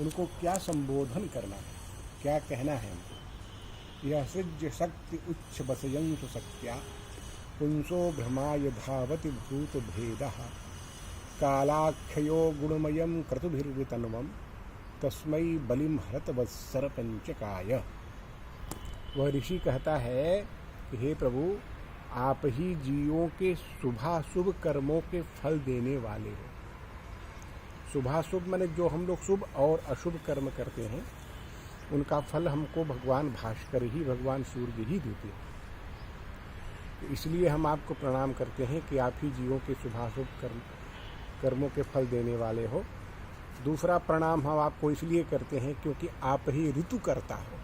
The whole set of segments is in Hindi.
उनको क्या संबोधन करना है, क्या कहना है हमको। यह सृज्य शक्ति उच्च बसयंसु सत्या पुंसो भ्रमाय धावति भूत भेदः कालाख्यो गुणमयं क्रतुभिर्वितन्वं तस्मै बलिम हरत वत्सर पंचकाय। वह ऋषि कहता है कि हे प्रभु, आप ही जीवों के शुभाशुभ कर्मों के फल देने वाले हो। शुभाशुभ माने जो हम लोग शुभ और अशुभ कर्म करते हैं उनका फल हमको भगवान भास्कर ही, भगवान सूर्य ही देते हैं। तो इसलिए हम आपको प्रणाम करते हैं कि आप ही जीवों के शुभाशुभ कर्मों के फल देने वाले हो। दूसरा प्रणाम हम आपको इसलिए करते हैं क्योंकि आप ही ऋतु करता हो।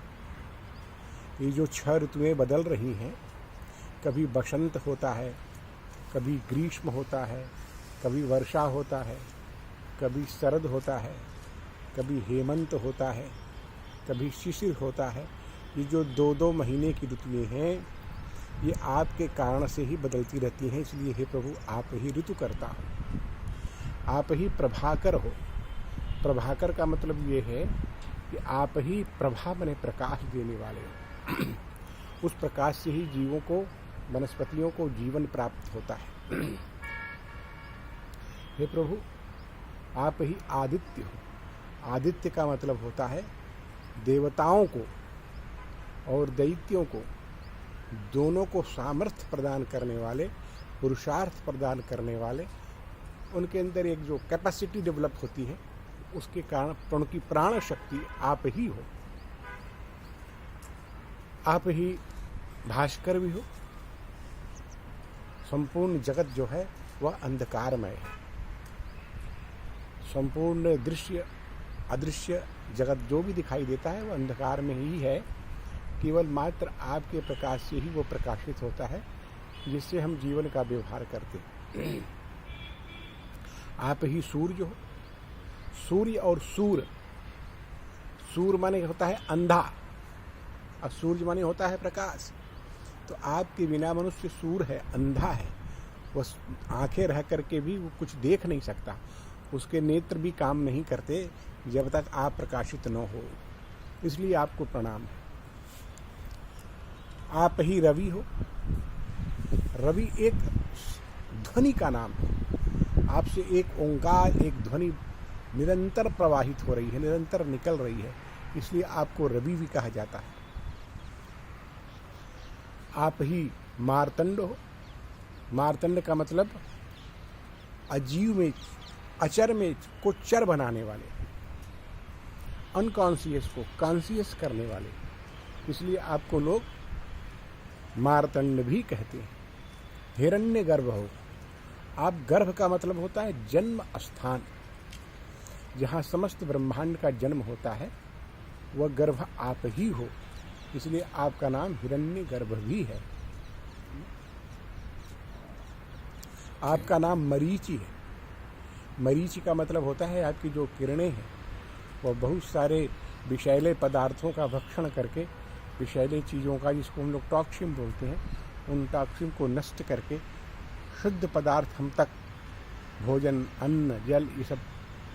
ये जो 6 ऋतुएं बदल रही हैं, कभी बसंत होता है, कभी ग्रीष्म होता है, कभी वर्षा होता है, कभी शरद होता है, कभी हेमंत होता है, कभी शिशिर होता है। ये जो 2-2 महीने की ऋतुएं हैं ये आपके कारण से ही बदलती रहती हैं। इसलिए हे प्रभु, आप ही ऋतु करता हो, आप ही प्रभाकर हो। प्रभाकर का मतलब ये है कि आप ही प्रभा बने प्रकाश देने वाले हो। उस प्रकाश से ही जीवों को, वनस्पतियों को जीवन प्राप्त होता है। हे प्रभु, आप ही आदित्य हो। आदित्य का मतलब होता है देवताओं को और दैत्यों को, दोनों को सामर्थ्य प्रदान करने वाले, पुरुषार्थ प्रदान करने वाले। उनके अंदर एक जो कैपेसिटी डेवलप होती है उसके कारण उनकी प्राण शक्ति आप ही हो। आप ही भास्कर भी हो। संपूर्ण जगत जो है वह अंधकारमय है। संपूर्ण दृश्य अदृश्य जगत जो भी दिखाई देता है वह अंधकार में ही है। केवल मात्र आपके प्रकाश से ही वो प्रकाशित होता है, जिससे हम जीवन का व्यवहार करते हैं। आप ही सूर्य हो। सूर्य और सूर, सूर माने होता है अंधा और सूर्य माने होता है प्रकाश। तो आपके बिना मनुष्य सूर है, अंधा है। वह आंखें रह करके भी वो कुछ देख नहीं सकता, उसके नेत्र भी काम नहीं करते जब तक आप प्रकाशित न हो। इसलिए आपको प्रणाम है। आप ही रवि हो। रवि एक ध्वनि का नाम है। आपसे एक ओंकार, एक ध्वनि निरंतर प्रवाहित हो रही है, निरंतर निकल रही है, इसलिए आपको रवि भी कहा जाता है। आप ही मार्तंड हो। मार्तंड का मतलब अजीव में, अचर में को चर बनाने वाले, अनकॉन्शियस को कॉन्शियस करने वाले, इसलिए आपको लोग मार्तंड भी कहते हैं। हिरण्य गर्भ हो। आप गर्भ का मतलब होता है जन्म स्थान, जहाँ समस्त ब्रह्मांड का जन्म होता है वह गर्भ आप ही हो, इसलिए आपका नाम हिरण्य गर्भ भी है। आपका नाम मरीचि है। मरीचि का मतलब होता है आपकी जो किरणें हैं वह बहुत सारे विषैले पदार्थों का भक्षण करके, विषैले चीज़ों का, जिसको हम लोग टॉक्सिन बोलते हैं, उन टॉक्सिन को नष्ट करके शुद्ध पदार्थ हम तक, भोजन, अन्न, जल, ये सब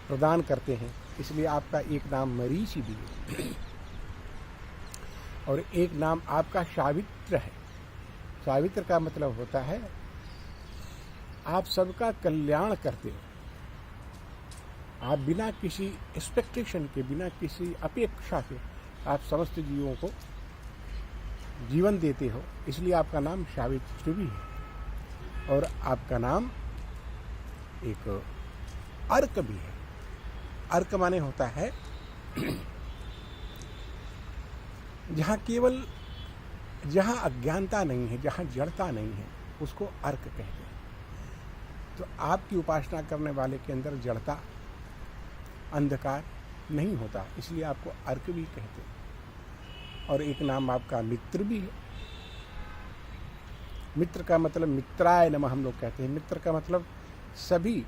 प्रदान करते हैं। इसलिए आपका एक नाम मरीचि भी है। और एक नाम आपका सावित्र है। सावित्र का मतलब होता है आप सबका कल्याण करते हो। आप बिना किसी एक्सपेक्टेशन के, बिना किसी अपेक्षा के आप समस्त जीवों को जीवन देते हो, इसलिए आपका नाम सावित्री भी है। और आपका नाम एक अर्क भी है। अर्क माने होता है जहाँ अज्ञानता नहीं है, जहाँ जड़ता नहीं है, उसको अर्क कहते हैं। तो आपकी उपासना करने वाले के अंदर जड़ता, अंधकार नहीं होता, इसलिए आपको अर्क भी कहते हैं। और एक नाम आपका मित्र भी है। मित्र का मतलब मित्राय नमः हम लोग कहते हैं। मित्र का मतलब सभी,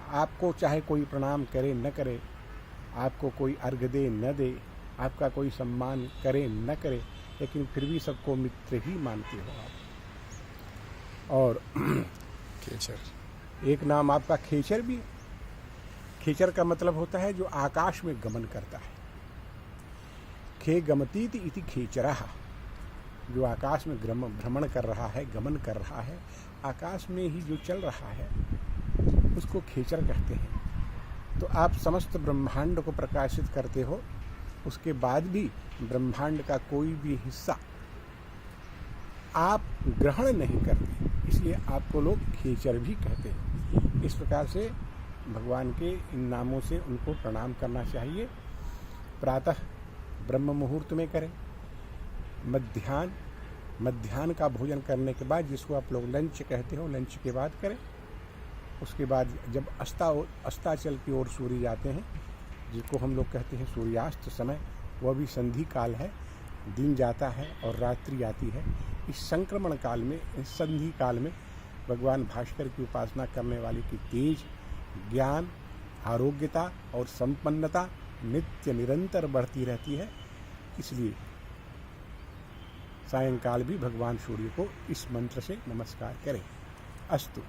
आपको चाहे कोई प्रणाम करे न करे, आपको कोई अर्घ दे न दे, आपका कोई सम्मान करे न करे, लेकिन फिर भी सबको मित्र ही मानते हो आप। और खेचर, एक नाम आपका खेचर भी है। खेचर का मतलब होता है जो आकाश में गमन करता है। खे गमतीति इति खेचरः, जो आकाश में भ्रमण कर रहा है, गमन कर रहा है, आकाश में ही जो चल रहा है उसको खेचर कहते हैं। तो आप समस्त ब्रह्मांड को प्रकाशित करते हो, उसके बाद भी ब्रह्मांड का कोई भी हिस्सा आप ग्रहण नहीं करते, इसलिए आपको लोग खेचर भी कहते हैं। इस प्रकार से भगवान के इन नामों से उनको प्रणाम करना चाहिए। प्रातः ब्रह्म मुहूर्त में करें, मध्याह्न का भोजन करने के बाद, जिसको आप लोग लंच कहते हो, लंच के बाद करें। उसके बाद जब अस्ताचल की ओर सूर्य जाते हैं, जिसको हम लोग कहते हैं सूर्यास्त समय, वह भी संधि काल है, दिन जाता है और रात्रि आती है। इस संक्रमण काल में, इस संधि काल में भगवान भास्कर की उपासना करने वाले की तेज, ज्ञान, आरोग्यता और संपन्नता नित्य निरंतर बढ़ती रहती है। इसलिए सायंकाल भी भगवान सूर्य को इस मंत्र से नमस्कार करें। अस्तु।